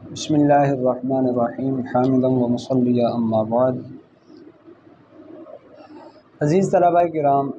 بسم اللہ الرحمن الرحیم حامدا و مصلیٰ اما بعد۔ عزیز طلباء کرام،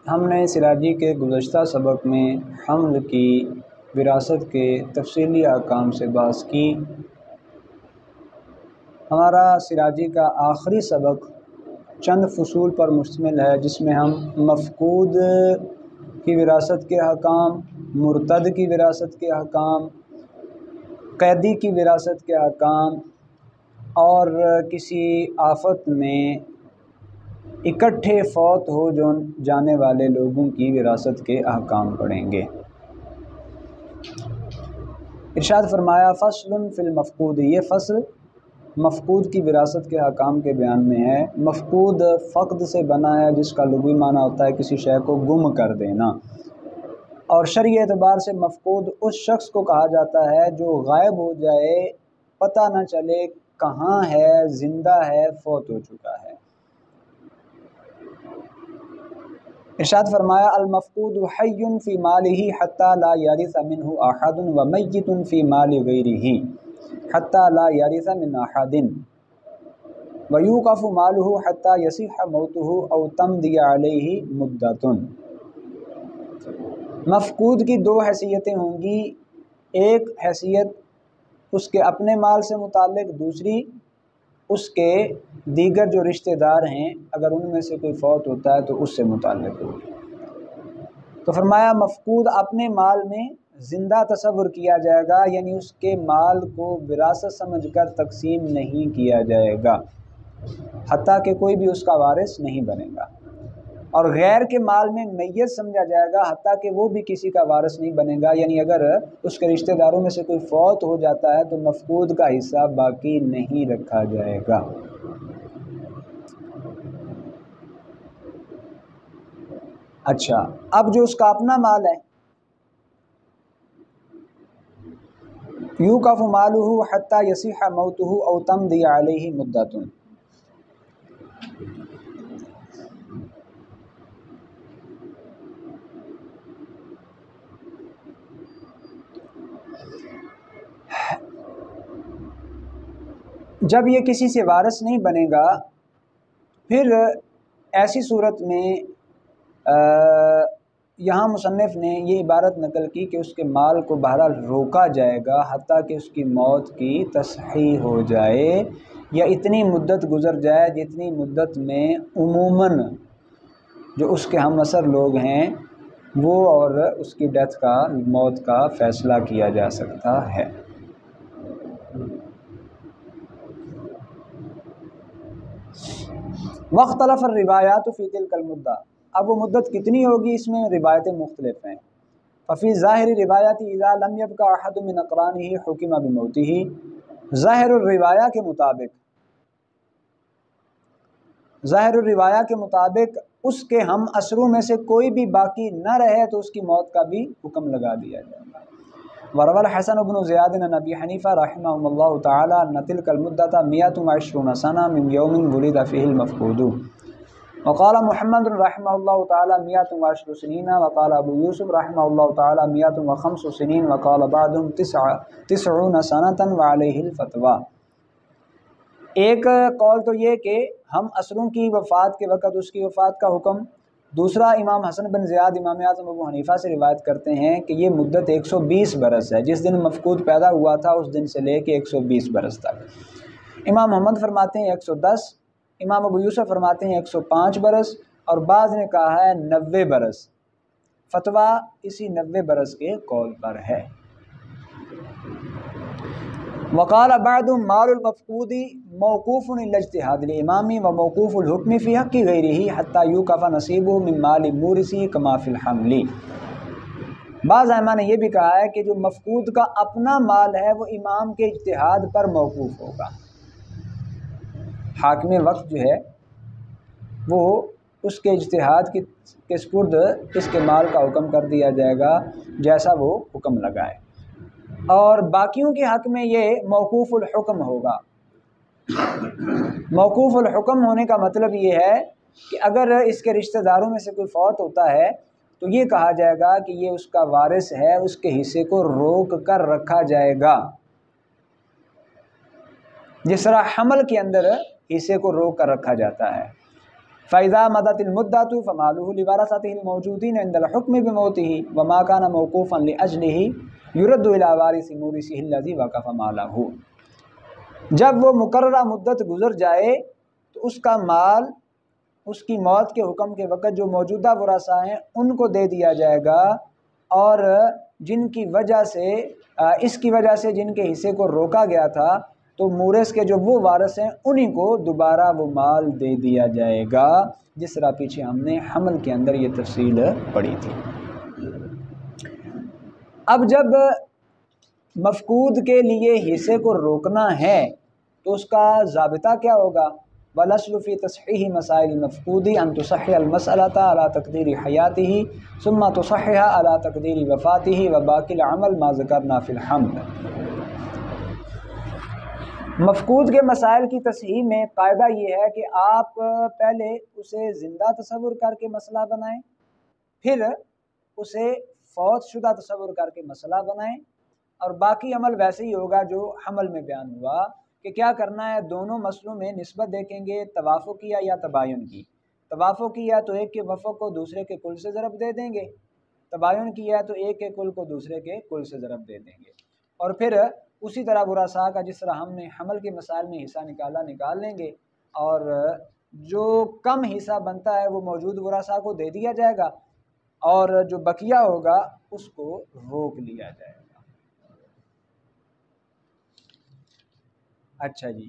ہم نے سراجی کے گزشتہ سبق میں حمل کی وراثت کے تفصیلی احکام سے بحث کی۔ ہمارا سراجی کا آخری سبق چند فصول پر مشتمل ہے، جس میں ہم مفقود کی وراثت کے احکام، مرتد کی وراثت کے احکام، قیدی کی وراثت کے احکام اور کسی آفت میں اکٹھے فوت ہو جانے والے لوگوں کی وراثت کے احکام پڑھیں گے۔ ارشاد فرمایا فصل فی المفقود، یہ فصل مفقود کی وراثت کے احکام کے بیان میں ہے۔ مفقود فقد سے بنا ہے، جس کا لغوی معنی ہوتا ہے کسی شے کو گم کر دینا، اور شرعی اعتبار سے مفقود اس شخص کو کہا جاتا ہے جو غائب ہو جائے، پتہ نہ چلے کہاں ہے، زندہ ہے، فوت ہو چکا ہے۔ ارشاد فرمایا المفقود حی فی مالہ حتی لا یرث منہ احد ومیت فی مال غیرہ حتی لا یرث من احد ویوقف مالہ حتی یصح موتہ او تمضی علیہ مدۃ۔ مفقود کی دو حیثیتیں ہوں گی، ایک حیثیت اس کے اپنے مال سے متعلق، دوسری اس کے دیگر جو رشتہ دار ہیں اگر ان میں سے کوئی فوت ہوتا ہے تو اس سے متعلق ہوگی۔ تو فرمایا مفقود اپنے مال میں زندہ تصور کیا جائے گا، یعنی اس کے مال کو وراثت سمجھ کر تقسیم نہیں کیا جائے گا، حتیٰ کہ کوئی بھی اس کا وارث نہیں بنے گا، اور غیر کے مال میں میت سمجھا جائے گا، حتیٰ کہ وہ بھی کسی کا وارث نہیں بنے گا، یعنی اگر اس کے رشتہ داروں میں سے کوئی فوت ہو جاتا ہے تو مفقود کا حصہ باقی نہیں رکھا جائے گا۔ اچھا، اب جو اس کا اپنا مال ہے، یوقف مالہ حتی یصح موتہ او تمضی علیہ مدۃ، جب یہ کسی سے وارث نہیں بنے گا، پھر ایسی صورت میں یہاں مصنف نے یہ عبارت نقل کی کہ اس کے مال کو بہرحال روکا جائے گا حتیٰ کہ اس کی موت کی تصحیح ہو جائے، یا اتنی مدت گزر جائے جتنی مدت میں عموماً جو اس کے ہم عصر لوگ ہیں وہ اور اس کی ڈیتھ کا، موت کا فیصلہ کیا جا سکتا ہے۔ مختلف الروایات فی تلک المدہ، اب وہ مدت کتنی ہوگی، اس میں روایتیں مختلف ہیں۔ ففی ظاہر روایات اذا لم یبق احد من اقرانہ حکم بموتہ، ظاہر الروایہ کے مطابق اس کے ہم عصروں میں سے کوئی بھی باقی نہ رہے تو اس کی موت کا بھی حکم لگا دیا جائے گا۔ وروى الحسن بن زیاد عن ابی حنیفہ رحمہ اللہ تعالی ان تلک المدۃ 120 سنہ من یوم ولد فیہ المفقود، وقال محمد رحمہ اللہ تعالی 110 سنین، وقال ابو یوسف رحمہ اللہ تعالی 105 سنین، وقال بعضهم 90 سنة وعلیہ الفتویٰ۔ ایک قول تو یہ کہ ہم عصروں کی وفات کے وقت اس کی وفات کا حکم، دوسرا امام حسن بن زیاد امام اعظم ابو حنیفہ سے روایت کرتے ہیں کہ یہ مدت 120 برس ہے، جس دن مفقود پیدا ہوا تھا اس دن سے لے کے 120 برس تک۔ امام محمد فرماتے ہیں 110، امام ابو یوسف فرماتے ہیں 105 برس، اور بعض نے کہا ہے 90 برس۔ فتویٰ اسی 90 برس کے قول پر ہے۔ وقال بعض مال المفقود موقوف علی اجتہاد الامام وموقوف الحکم فی حق غیرہ حتی یوقف نصیبہ من مال مورثہ کما فی الحمل۔ بعض ائمہ نے یہ بھی کہا ہے کہ جو مفقود کا اپنا مال ہے وہ امام کے اجتہاد پر موقوف ہوگا، حاکم وقت جو ہے وہ اس کے اجتہاد کے سپرد اس کے مال کا حکم کر دیا جائے گا جیسا وہ حکم لگائے، اور باقیوں کے حق میں یہ موقوف الحکم ہوگا۔ موقوف الحکم ہونے کا مطلب یہ ہے کہ اگر اس کے رشتہ داروں میں سے کوئی فوت ہوتا ہے تو یہ کہا جائے گا کہ یہ اس کا وارث ہے، اس کے حصے کو روک کر رکھا جائے گا، جس طرح حمل کے اندر حصے کو روک کر رکھا جاتا ہے۔ فَإِذَا مَضَتِ الْمُدَّةُ فَمَالُهُ لِوَرَثَتِهِ الْمَوْجُودِينَ عِنْدَ الْحُكْمِ بِمَوْتِهِ وَمَا كَانَ مَوْقُوفًا لِأَجْلِهِ يُرَدُّ إِلَىٰ وَارِثِ مُورِثِهِ الَّذِي وَقَفَ مَالَهُ۔ جب وہ مقررہ مدت گزر جائے تو اس کا مال اس کی موت کے حکم کے وقت جو موجودہ ورثاء ہیں ان کو دے دیا جائے گا، اور جن کی وجہ سے اس کی وجہ سے جن کے حصے کو روکا گیا تھا تو مورث کے جو وہ وارث ہیں انہی کو دوبارہ وہ مال دے دیا جائے گا، جس طرح پیچھے ہم نے حمل کے اندر یہ تفصیل پڑھی تھی۔ اب جب مفقود کے لیے حصے کو روکنا ہے تو اس کا ضابطہ کیا ہوگا؟ وَالْأَصْلُ فِي تَصْحِيحِ مَسَائِلِ الْمَفْقُودِ أَن تُصَحِّحَ الْمَسْأَلَةَ عَلَىٰ تَقْدِيرِ حَيَاتِهِ ثُمَّ تُصَحِّحَ عَلَىٰ تَقْدِيرِ وَفَاتِهِ وَبَاقِي الْعَمَلِ مَا ذَكَرْنَا فِي الْحَمْلِ۔ مفقود کے مسائل کی تصحیح میں قاعدہ یہ ہے کہ آپ پہلے اسے زندہ تصور کر کے مسئلہ بنائیں، پھر اسے فوت شدہ تصور کر کے مسئلہ بنائیں، اور باقی عمل ویسے ہی ہوگا جو حمل میں بیان ہوا کہ کیا کرنا ہے۔ دونوں مسئلوں میں نسبت دیکھیں گے، توافق کیا یا تباین کی۔ توافق کیا تو ایک کے وفق کو دوسرے کے کل سے ضرب دے دیں گے، تباین کیا تو ایک کے کل کو دوسرے کے کل سے ضرب دے دیں گے، اور پھر اسی طرح ورثاء کا جس طرح ہم نے حمل کے مسائل میں حصہ نکال لیں گے، اور جو کم حصہ بنتا ہے وہ موجود ورثاء کو دے دیا جائے گا، اور جو بقیہ ہوگا اس کو روک لیا جائے گا۔ اچھا جی،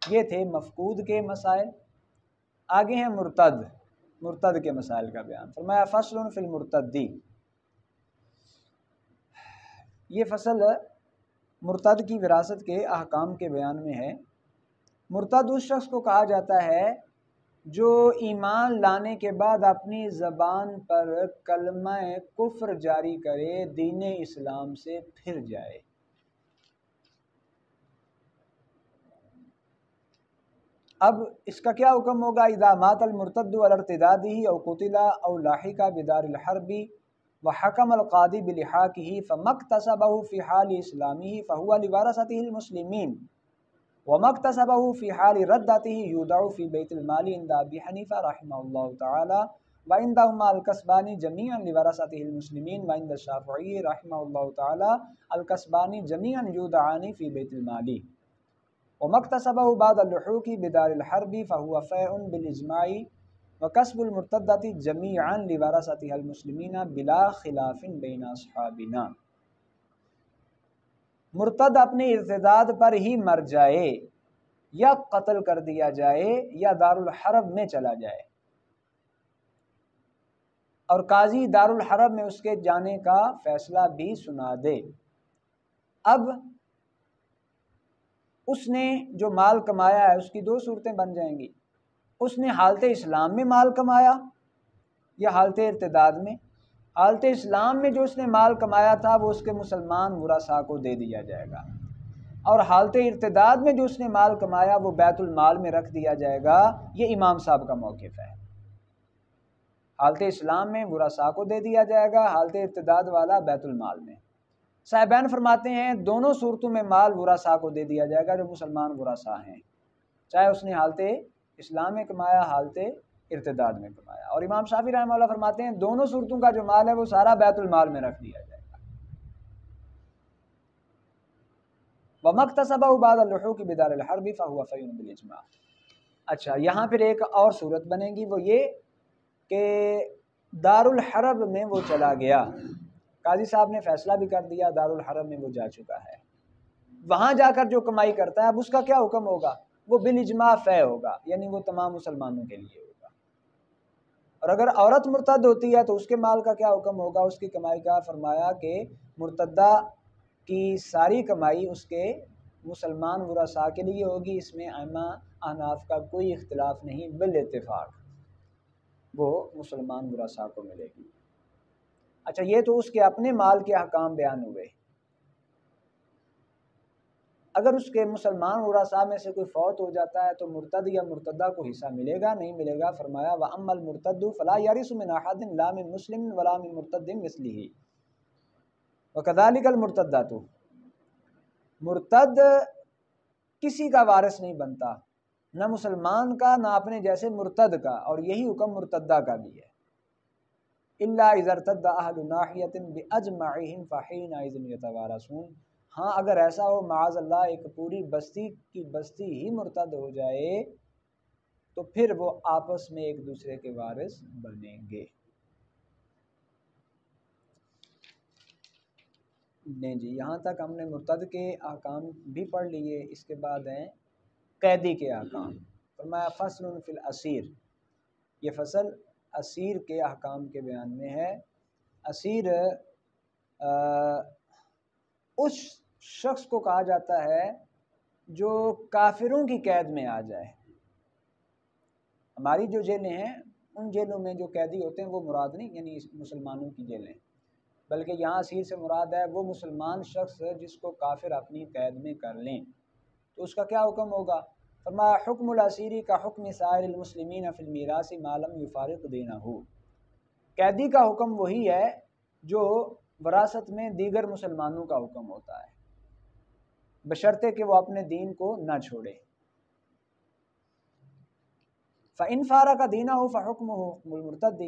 یہ تھے مفقود کے مسائل۔ آگے ہیں مرتد کے مسائل کا بیان۔ فرمایا فصل فی المرتد، یہ فصل مرتد کی وراثت کے احکام کے بیان میں ہے۔ مرتد اس شخص کو کہا جاتا ہے جو ایمان لانے کے بعد اپنی زبان پر کلمہ کفر جاری کرے، دین اسلام سے پھر جائے۔ اب اس کا کیا حکم ہوگا؟ اذا مات المرتد علی ارتداده او قتل او لاحق بدار الحرب وحکم القاضی بلحاقه فما اکتسبه في حال اسلامه فهو لورثته المسلمین وما اکتسبه في حال ردته يودع في بیت المال عند ابی حنیفہ رحمہ اللہ تعالی وعندهما الکسبان جميعا لورثته المسلمین وعند الشافعی رحمہ اللہ تعالی الکسبان جميعا یودعان في بیت المال وما اکتسبه بعد اللحوق بدار الحرب فهو فیء بالاجماع وکسب المرتدۃ جمیعا لورثتها المسلمین بلا خلاف بین اصحابنا۔ مرتد اپنے ارتداد پر ہی مر جائے یا قتل کر دیا جائے یا دار الحرب میں چلا جائے، اور قاضی دار الحرب میں اس کے جانے کا فیصلہ بھی سنا دے۔ اب اس نے جو مال کمایا ہے اس کی دو صورتیں بن جائیں گی، اس نے حالت اسلام میں مال کمایا یا حالت ارتداد میں۔ حالت اسلام میں جو اس نے مال کمایا تھا وہ اس کے مسلمان ورثاء کو دے دیا جائے گا، اور حالت ارتداد میں جو اس نے مال کمایا وہ بیت المال میں رکھ دیا جائے گا۔ یہ امام صاحب کا موقف ہے۔ حالت اسلام میں ورثاء کو دے دیا جائے گا، حالت ارتداد والا بیت المال میں۔ صاحبین فرماتے ہیں دونوں صورتوں میں مال ورثاء کو دے دیا جائے گا جو مسلمان ورثاء ہیں، چاہے اس نے حالت اسلام میں کمایا، حالت ارتداد میں کمایا۔ اور امام شافعی رحمہ اللہ فرماتے ہیں دونوں صورتوں کا جو مال ہے وہ سارا بیت المال میں رکھ دیا جائے گا۔ وَمَا اكْتَسَبَهُ بَعْدَ اللُّحُوقِ بِدَارِ الْحَرْبِ فَهُوَ فَيٌّ بِالْإِجْمَاعِ۔ اچھا، یہاں پھر ایک اور صورت بنے گی، وہ یہ کہ دار الحرب میں وہ چلا گیا، قاضی صاحب نے فیصلہ بھی کر دیا، دار الحرب میں وہ جا چکا ہے، وہاں جا کر جو کمائی کرتا ہے اب اس کا کیا حکم ہوگا؟ وہ بالاجماع فے ہوگا، یعنی وہ تمام مسلمانوں کے لیے ہوگا۔ اور اگر عورت مرتد ہوتی ہے تو اس کے مال کا کیا حکم ہوگا، اس کی کمائی کا؟ فرمایا کہ مرتدہ کی ساری کمائی اس کے مسلمان ورثاء کے لیے ہوگی، اس میں ائمہ احناف کا کوئی اختلاف نہیں، بالاتفاق وہ مسلمان ورثاء کو ملے گی۔ اچھا، یہ تو اس کے اپنے مال کے احکام بیان ہوئے۔ اگر اس کے مسلمان ورثاء میں سے کوئی فوت ہو جاتا ہے تو مرتد یا مرتدہ کو حصہ ملے گا نہیں ملے گا؟ فرمایا وَأَمَّا الْمُرْتَدُّ فَلَا يَرِثُ مِنْ أَحَدٍ لَا مِنْ مُسْلِمٍ وَلَا مِنْ مُرْتَدٍ مِثْلِهِ وَكَذَلِكَ الْمُرْتَدَّةُ، مرتد کسی کا وارث نہیں بنتا، نہ مسلمان کا نہ اپنے جیسے مرتد کا، اور یہی حکم مرتدہ کا بھی ہے۔ إِلَّا إِذَا ارْتَدَّ أَهْلُ نَاحِيَةٍ بِأَجْمَعِهِمْ فَحِينَئِذٍ يَتَوَارَثُونَ، ہاں اگر ایسا ہو معاذ اللہ ایک پوری بستی کی بستی ہی مرتد ہو جائے تو پھر وہ آپس میں ایک دوسرے کے وارث بنیں گے۔ نہیں جی، یہاں تک ہم نے مرتد کے احکام بھی پڑھ لیے، اس کے بعد ہیں قیدی کے احکام۔ فرمایا فصل فی الاسیر، یہ فصل اسیر کے احکام کے بیان میں ہے۔ اسیر اس شخص کو کہا جاتا ہے جو کافروں کی قید میں آ جائے۔ ہماری جو جیلیں ہیں ان جیلوں میں جو قیدی ہوتے ہیں وہ مراد نہیں، یعنی مسلمانوں کی جیلیں، بلکہ یہاں اسیر سے مراد ہے وہ مسلمان شخص جس کو کافر اپنی قید میں کر لیں، تو اس کا کیا حکم ہوگا؟ فرمایا حکم الاسیری کا حکم سائر المسلمین فی المیراث ما لم یفارق دینہ، قیدی کا حکم وہی ہے جو وراثت میں دیگر مسلمانوں کا حکم ہوتا ہے، بشرطے کہ وہ اپنے دین کو نہ چھوڑے۔ فَإِنْ فَارَقَ دِينَهُ فَحُكْمُهُ حُكْمُ الْمُرْتَدِّ،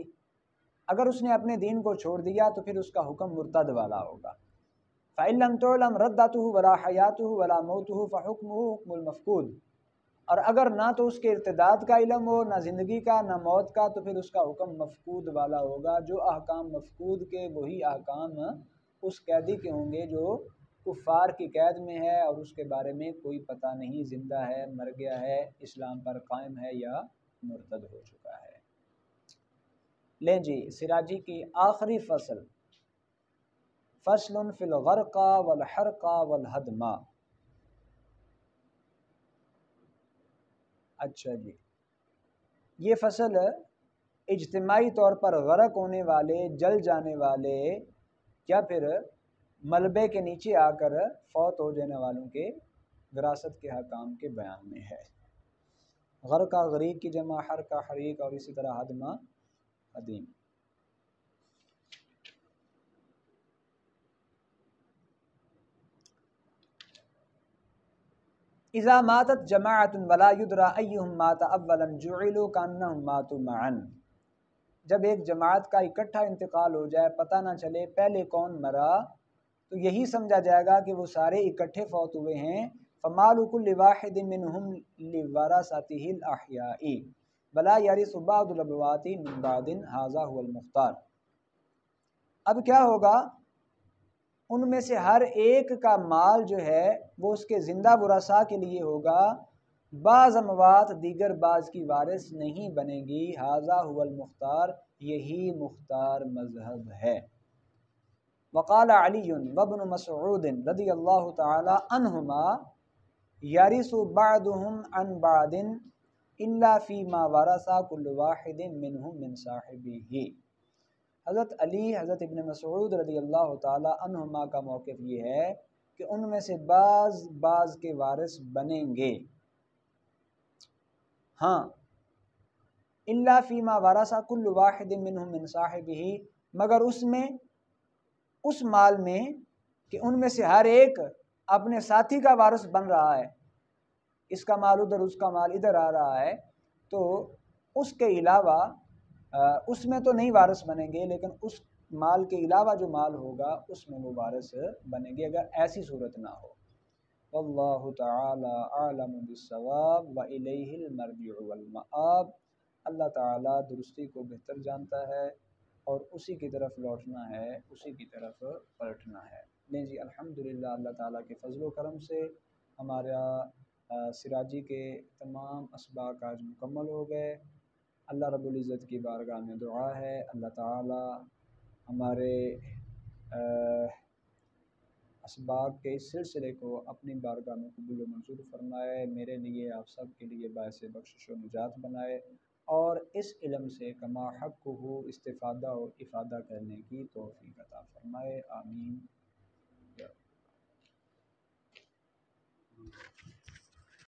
اگر اس نے اپنے دین کو چھوڑ دیا تو پھر اس کا حکم مرتد والا ہوگا۔ فَإِنْ لَمْ تُعْلَمْ رَدَّتُهُ وَلَا حَيَاتُهُ وَلَا مَوْتُهُ فَحُكْمُهُ حُكْمُ الْمَفْقُودِ، اور اگر نہ تو اس کے ارتداد کا علم ہو نہ زندگی کا نہ موت کا تو پھر اس کا حکم مفقود والا ہوگا۔ جو احکام مفقود کے وہی احکام اس قیدی کے ہوں گے جو کفار کی قید میں ہے اور اس کے بارے میں کوئی پتہ نہیں زندہ ہے مر گیا ہے اسلام پر قائم ہے یا مرتد ہو چکا ہے۔ لیں جی سراجی کی آخری فصل، فصل فی الغرق والحرق والہدم۔ اچھا جی، یہ فصل اجتماعی طور پر غرق ہونے والے، جل جانے والے یا پھر ملبے کے نیچے آ کر فوت ہو جانے والوں کے وراثت کے حکام کے بیان میں ہے۔ غرقہ غریق کی جمع، حرقہ حریق، اور اسی طرح ہدمہ ہدیم۔ اذا ماتت جماعت ولا یدری ایہم مات اولا جعلوا کانہم ماتوا معا، جب ایک جماعت کا اکٹھا انتقال ہو جائے پتہ نہ چلے پہلے کون مرا تو یہی سمجھا جائے گا کہ وہ سارے اکٹھے فوت ہوئے ہیں۔ فمال کل واحد منہم لورثته الاحیاء ولا یرث بعض الاموات من بعض ھذا هو المختار۔ اب کیا ہوگا، ان میں سے ہر ایک کا مال جو ہے وہ اس کے زندہ ورثاء کے لیے ہوگا، بعض اموات دیگر بعض کی وارث نہیں بنے گی۔ ھذا هو المختار، یہی مختار مذہب ہے۔ وقال علی وابن مسعود رضی اللہ تعالی عنہما یرث بعضهم عن بعض الا فیما ورث کل واحد منهم من صاحبہ۔ حضرت علی، حضرت ابن مسعود رضی اللہ تعالی عنہما کا موقف یہ ہے کہ ان میں سے بعض کے وارث بنیں گے، ہاں الا فیما ورث کل واحد منهم من صاحبہ، مگر اس مال میں کہ ان میں سے ہر ایک اپنے ساتھی کا وارث بن رہا ہے، اس کا مال ادھر اس کا مال ادھر آ رہا ہے، تو اس کے علاوہ اس میں تو نہیں وارث بنیں گے، لیکن اس مال کے علاوہ جو مال ہوگا اس میں وہ وارث بنیں گے اگر ایسی صورت نہ ہو۔ واللہ تعالی اعلم بالصواب والیہ المرجع والمآب، اللہ تعالی درستی کو بہتر جانتا ہے اور اسی کی طرف لوٹنا ہے، اسی کی طرف پلٹنا ہے۔ نہیں جی الحمدللہ اللہ تعالیٰ کے فضل و کرم سے ہمارا سراجی کے تمام اسباق آج مکمل ہو گئے۔ اللہ رب العزت کی بارگاہ میں دعا ہے اللہ تعالیٰ ہمارے اسباق کے اس سلسلے کو اپنی بارگاہ میں قبول و منظور فرمائے، میرے لیے آپ سب کے لیے باعث بخشش و نجات بنائے، اور اس علم سے کما حق ہو استفادہ و افادہ کرنے کی توفیق عطا فرمائے، آمین۔